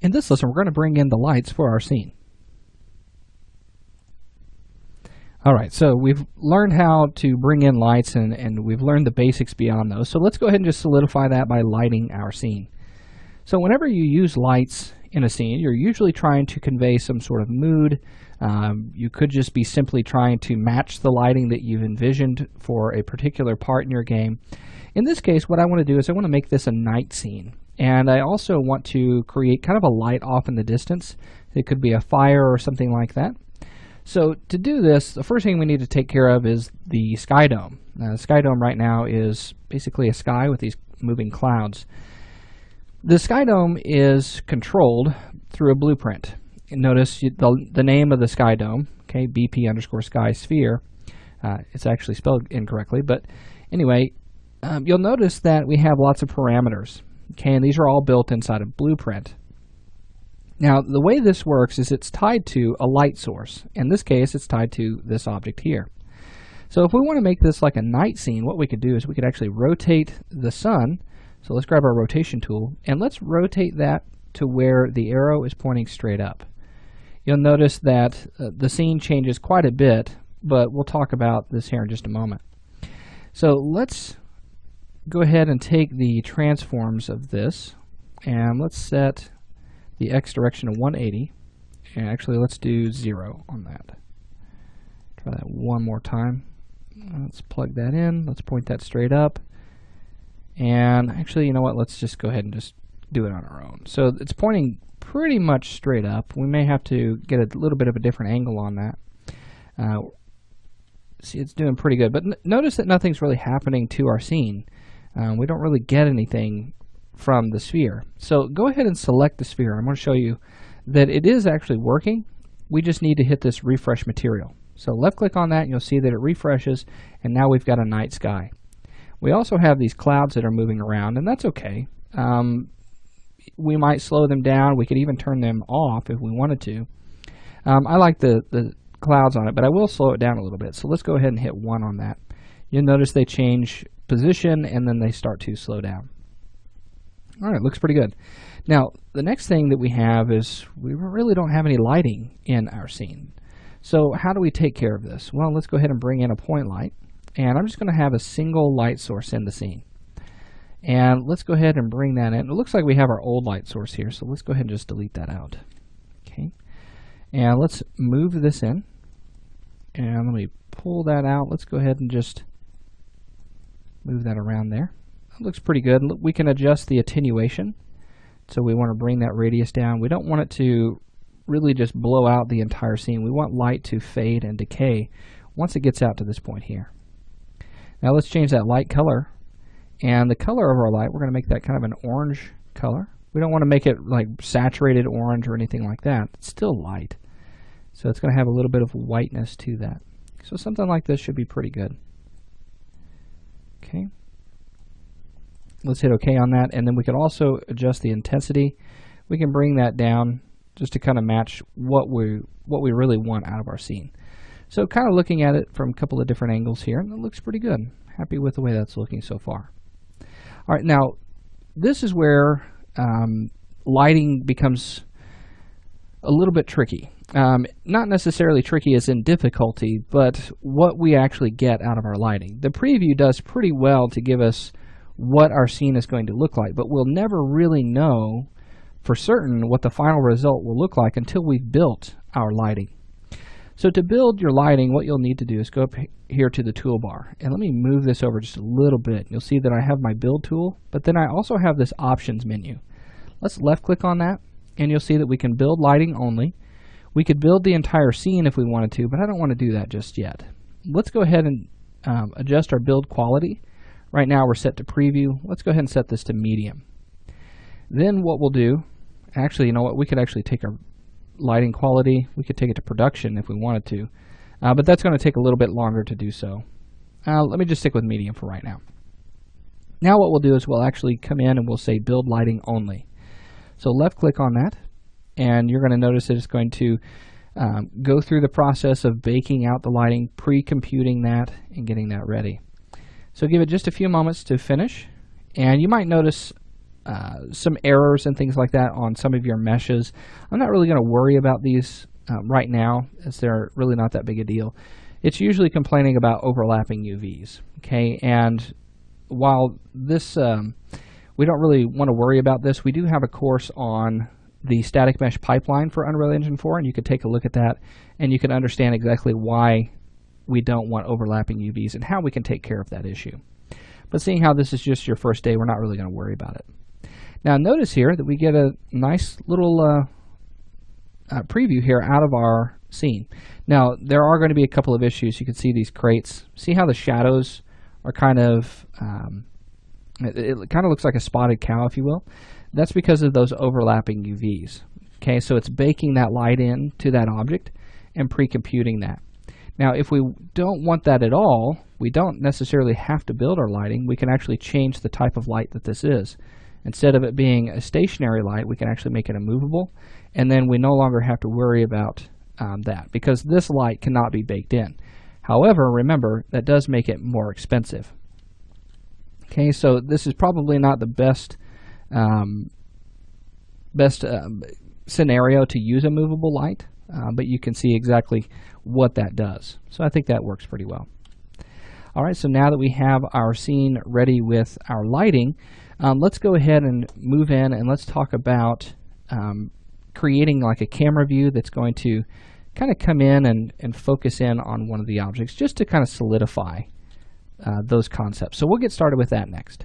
In this lesson, we're going to bring in the lights for our scene. Alright, so we've learned how to bring in lights and we've learned the basics beyond those. So let's go ahead and just solidify that by lighting our scene. So whenever you use lights in a scene, you're usually trying to convey some sort of mood. You could just be simply trying to match the lighting that you've envisioned for a particular part in your game. In this case, what I want to do is I want to make this a night scene. And I also want to create kind of a light off in the distance. It could be a fire or something like that. So to do this, the first thing we need to take care of is the sky dome. Now, the sky dome right now is basically a sky with these moving clouds. The sky dome is controlled through a blueprint. And notice the name of the sky dome, okay, BP_sky sphere. It's actually spelled incorrectly, but anyway, you'll notice that we have lots of parameters. Okay, and these are all built inside a blueprint. Now, the way this works is it's tied to a light source. In this case, it's tied to this object here. So if we want to make this like a night scene, what we could do is we could actually rotate the sun. So let's grab our rotation tool, and let's rotate that to where the arrow is pointing straight up. You'll notice that the scene changes quite a bit, but we'll talk about this here in just a moment. So let's go ahead and take the transforms of this, and let's set the X direction to 180, and actually let's do 0 on that. Try that one more time. Let's plug that in, let's point that straight up, and actually, you know what, let's just go ahead and just do it on our own. So it's pointing pretty much straight up. We may have to get a little bit of a different angle on that. See, it's doing pretty good, but notice that nothing's really happening to our scene. We don't really get anything from the sphere. So go ahead and select the sphere. I'm going to show you that it is actually working. We just need to hit this refresh material. So left click on that and you'll see that it refreshes, and now we've got a night sky. We also have these clouds that are moving around, and that's okay. We might slow them down. We could even turn them off if we wanted to. I like the clouds on it, but I will slow it down a little bit. So let's go ahead and hit 1 on that. You'll notice they change position and then they start to slow down. Alright, looks pretty good. Now, the next thing that we have is we really don't have any lighting in our scene. So how do we take care of this? Well, let's go ahead and bring in a point light, and I'm just going to have a single light source in the scene. And let's go ahead and bring that in. It looks like we have our old light source here, so let's go ahead and just delete that out. Okay. And let's move this in. And let me pull that out. Let's go ahead and just move that around there. That looks pretty good. We can adjust the attenuation. So we want to bring that radius down. We don't want it to really just blow out the entire scene. We want light to fade and decay once it gets out to this point here. Now let's change that light color. And the color of our light, we're going to make that kind of an orange color. We don't want to make it like saturated orange or anything like that. It's still light. So it's going to have a little bit of whiteness to that. So something like this should be pretty good. Okay. Let's hit OK on that, and then we can also adjust the intensity. We can bring that down just to kind of match what we really want out of our scene. So kind of looking at it from a couple of different angles here, and it looks pretty good. Happy with the way that's looking so far. All right, now this is where lighting becomes a little bit tricky. Not necessarily tricky as in difficulty, but what we actually get out of our lighting. The preview does pretty well to give us what our scene is going to look like, but we'll never really know for certain what the final result will look like until we've built our lighting. So to build your lighting, what you'll need to do is go up here to the toolbar, and let me move this over just a little bit. You'll see that I have my build tool, but then I also have this options menu. Let's left click on that, and you'll see that we can build lighting only. We could build the entire scene if we wanted to, but I don't want to do that just yet. Let's go ahead and adjust our build quality. Right now we're set to preview. Let's go ahead and set this to medium. Then what we'll do, actually, you know what, we could actually take our lighting quality, we could take it to production if we wanted to, but that's going to take a little bit longer to do so. Let me just stick with medium for right now. Now what we'll do is we'll actually come in and we'll say build lighting only. So left click on that, and you're going to notice that it's going to go through the process of baking out the lighting, pre-computing that, and getting that ready. So give it just a few moments to finish, and you might notice some errors and things like that on some of your meshes. I'm not really going to worry about these right now, as they're really not that big a deal. It's usually complaining about overlapping UVs. Okay, and while this we don't really want to worry about this, we do have a course on the static mesh pipeline for Unreal Engine 4, and you could take a look at that, and you can understand exactly why we don't want overlapping UVs and how we can take care of that issue. But seeing how this is just your first day, we're not really going to worry about it. Now notice here that we get a nice little preview here out of our scene. Now there are going to be a couple of issues. You can see these crates. See how the shadows are kind of, it kind of looks like a spotted cow, if you will. That's because of those overlapping UVs. Okay, so it's baking that light in to that object and pre-computing that. Now if we don't want that at all, we don't necessarily have to build our lighting. We can actually change the type of light that this is. Instead of it being a stationary light, we can actually make it a movable, and then we no longer have to worry about that, because this light cannot be baked in. However, remember, that does make it more expensive. Okay, so this is probably not the best scenario to use a movable light, but you can see exactly what that does. So I think that works pretty well. All right, so now that we have our scene ready with our lighting, let's go ahead and move in and let's talk about creating like a camera view that's going to kind of come in and focus in on one of the objects, just to kind of solidify those concepts. So we'll get started with that next.